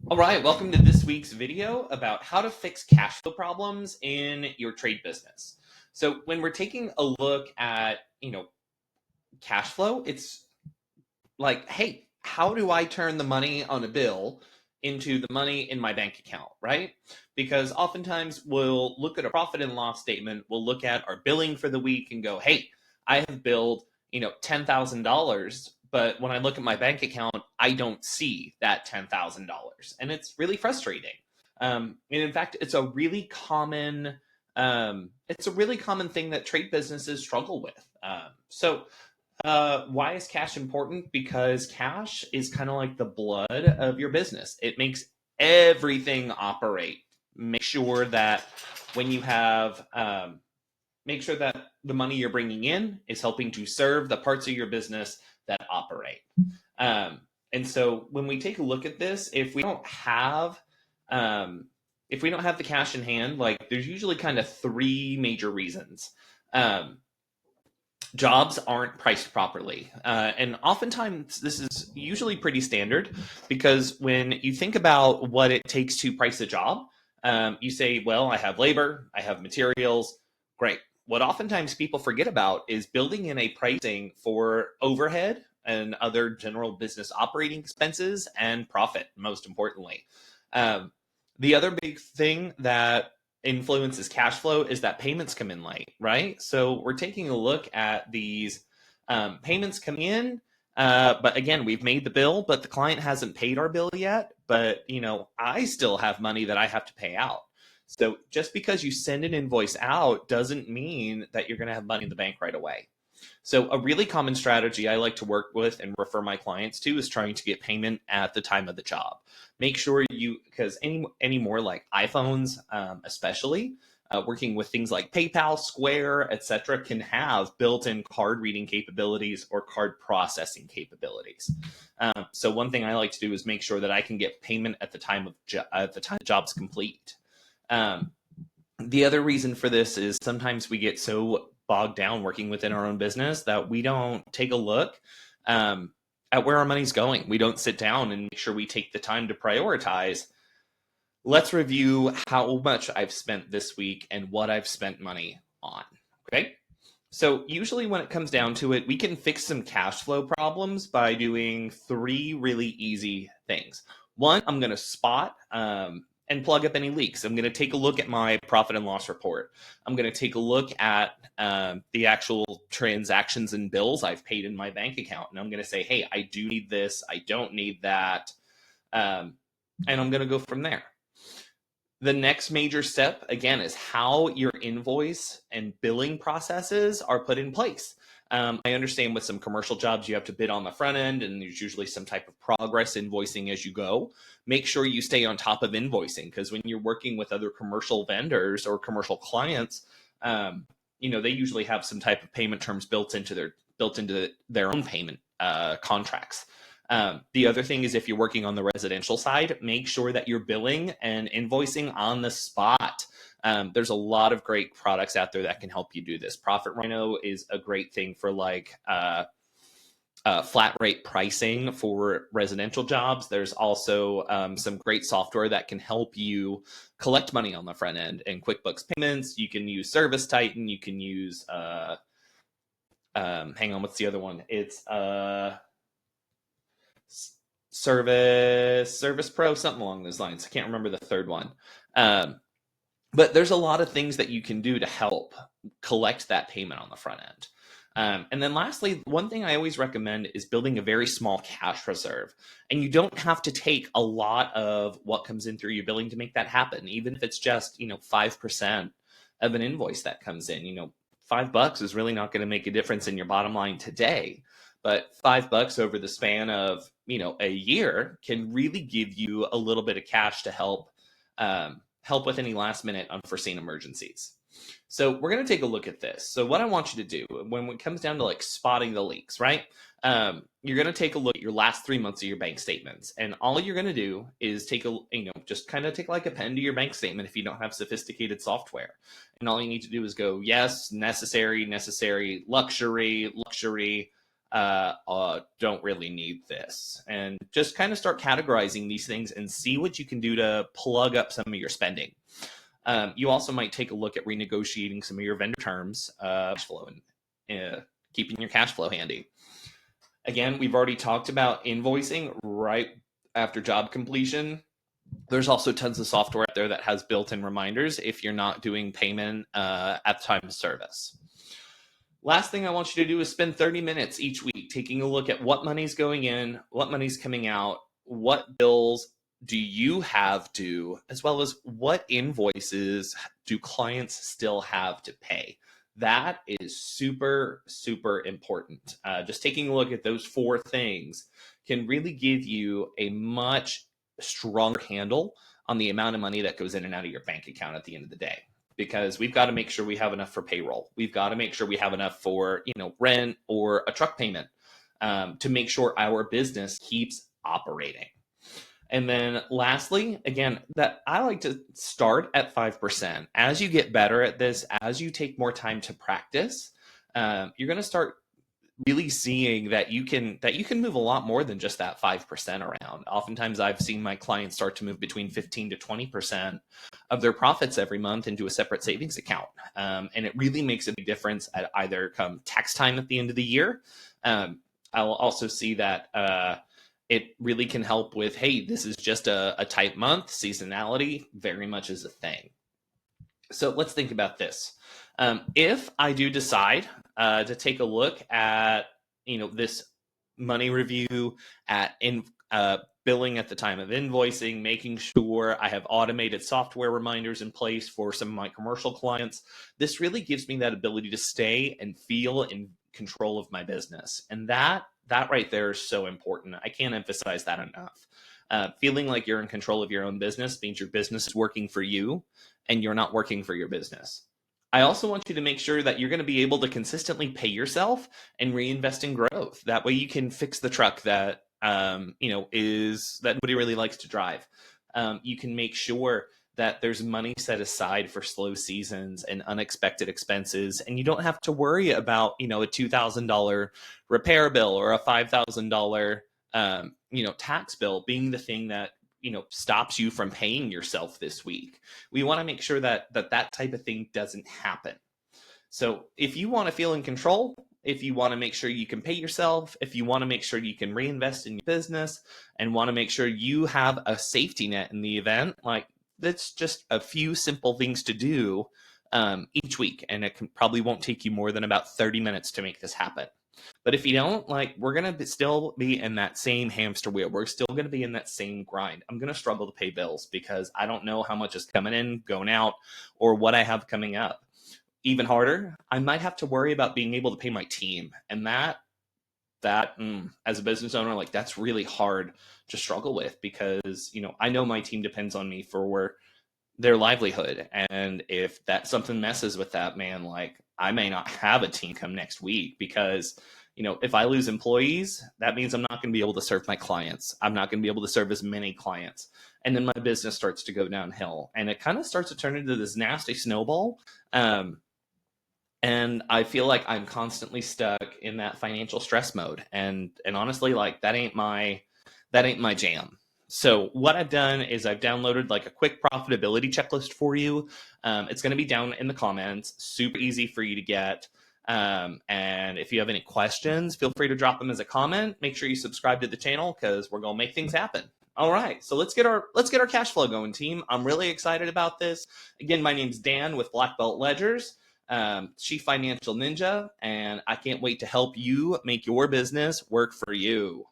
All right, welcome to this week's video about how to fix cash flow problems in your trade business. So when we're taking a look at, cash flow, it's like, hey, how do I turn the money on a bill into the money in my bank account, right? Because oftentimes we'll look at a profit and loss statement, we'll look at our billing for the week and go, hey, I have billed, $10,000, but when I look at my bank account, I don't see that $10,000, and it's really frustrating. And in fact, it's a really common thing that trade businesses struggle with. Why is cash important? Because cash is kind of like the blood of your business. It makes everything operate. Make sure that when you have, make sure that the money you're bringing in is helping to serve the parts of your business that operate. And so when we take a look at this, if we don't have the cash in hand, like there's usually kind of three major reasons. Jobs aren't priced properly. And oftentimes, this is usually pretty standard because when you think about what it takes to price a job, you say, well, I have labor, I have materials, great. What oftentimes people forget about is building in a pricing for overhead and other general business operating expenses and profit, most importantly. The other big thing that influences cash flow is that payments come in late, right? So we're taking a look at these payments coming in, but again, we've made the bill, but the client hasn't paid our bill yet. But I still have money that I have to pay out. So just because you send an invoice out doesn't mean that you're going to have money in the bank right away. So a really common strategy I like to work with and refer my clients to is trying to get payment at the time of the job. Make sure because any more like iPhones, especially, working with things like PayPal, Square, etc., can have built-in card reading capabilities or card processing capabilities. So one thing I like to do is make sure that I can get payment at the time the job's complete. The other reason for this is sometimes we get so bogged down working within our own business that we don't take a look at where our money's going. We don't sit down and make sure we take the time to prioritize. Let's review how much I've spent this week and what I've spent money on. Okay. So usually when it comes down to it, we can fix some cash flow problems by doing three really easy things. One, I'm going to spot and plug up any leaks. I'm going to take a look at my profit and loss report. I'm going to take a look at the actual transactions and bills I've paid in my bank account. And I'm going to say, hey, I do need this. I don't need that. And I'm going to go from there. The next major step, again, is how your invoice and billing processes are put in place. I understand with some commercial jobs, you have to bid on the front end, and there's usually some type of progress invoicing as you go. Make sure you stay on top of invoicing, because when you're working with other commercial vendors or commercial clients, they usually have some type of payment terms built into their own payment contracts. The other thing is if you're working on the residential side, make sure that you're billing and invoicing on the spot. There's a lot of great products out there that can help you do this. Profit Rhino is a great thing for flat rate pricing for residential jobs. There's also some great software that can help you collect money on the front end and QuickBooks Payments. You can use Service Titan. You can use, hang on, what's the other one? It's Service Pro, something along those lines. I can't remember the third one. But there's a lot of things that you can do to help collect that payment on the front end. And then lastly, one thing I always recommend is building a very small cash reserve. And you don't have to take a lot of what comes in through your billing to make that happen. Even if it's just, 5% of an invoice that comes in, $5 is really not going to make a difference in your bottom line today. But $5 over the span of, a year can really give you a little bit of cash to help with any last minute unforeseen emergencies. So we're going to take a look at this. So what I want you to do when it comes down to like spotting the leaks, right? You're going to take a look at your last 3 months of your bank statements. And all you're going to do is just kind of take like a pen to your bank statement if you don't have sophisticated software. And all you need to do is go, yes, necessary, luxury, don't really need this. And just kind of start categorizing these things and see what you can do to plug up some of your spending. You also might take a look at renegotiating some of your vendor terms, cash flow, and keeping your cash flow handy. Again, we've already talked about invoicing right after job completion. There's also tons of software out there that has built-in reminders if you're not doing payment at the time of service. Last thing I want you to do is spend 30 minutes each week taking a look at what money's going in, what money's coming out, what bills do you have due, as well as what invoices do clients still have to pay. That is super, super important. Just taking a look at those 4 things can really give you a much stronger handle on the amount of money that goes in and out of your bank account at the end of the day. Because we've got to make sure we have enough for payroll. We've got to make sure we have enough for, rent or a truck payment to make sure our business keeps operating. And then lastly, again, that I like to start at 5%. As you get better at this, as you take more time to practice, you're going to start really seeing that you can move a lot more than just that 5% around. Oftentimes I've seen my clients start to move between 15 to 20% of their profits every month into a separate savings account. And it really makes a big difference at either come tax time at the end of the year. I'll also see that it really can help with, hey, this is just a tight month. Seasonality very much is a thing. So let's think about this. If I do decide to take a look at, this money review at billing at the time of invoicing, making sure I have automated software reminders in place for some of my commercial clients, this really gives me that ability to stay and feel in control of my business. And that right there is so important. I can't emphasize that enough. Feeling like you're in control of your own business means your business is working for you and you're not working for your business. I also want you to make sure that you're going to be able to consistently pay yourself and reinvest in growth. That way you can fix the truck that, is that nobody really likes to drive. You can make sure that there's money set aside for slow seasons and unexpected expenses. And you don't have to worry about, a $2,000 repair bill or a $5,000, tax bill being the thing that, stops you from paying yourself this week. We want to make sure that type of thing doesn't happen. So if you want to feel in control, if you want to make sure you can pay yourself, if you want to make sure you can reinvest in your business and want to make sure you have a safety net in the event, like that's just a few simple things to do each week. And it probably won't take you more than about 30 minutes to make this happen. But if you don't, we're going to still be in that same hamster wheel. We're still going to be in that same grind. I'm going to struggle to pay bills because I don't know how much is coming in, going out, or what I have coming up. Even harder, I might have to worry about being able to pay my team. And that as a business owner, that's really hard to struggle with because, I know my team depends on me for their livelihood. And if something messes with that, man, I may not have a team come next week because, if I lose employees, that means I'm not going to be able to serve my clients. I'm not going to be able to serve as many clients. And then my business starts to go downhill and it kind of starts to turn into this nasty snowball. And I feel like I'm constantly stuck in that financial stress mode. And honestly, that ain't my jam. So what I've done is I've downloaded a quick profitability checklist for you. It's going to be down in the comments, super easy for you to get. And if you have any questions, feel free to drop them as a comment. Make sure you subscribe to the channel because we're going to make things happen. All right, so let's get our cash flow going, team. I'm really excited about this. Again, my name's Dan with Black Belt Ledgers, Chief Financial Ninja, and I can't wait to help you make your business work for you.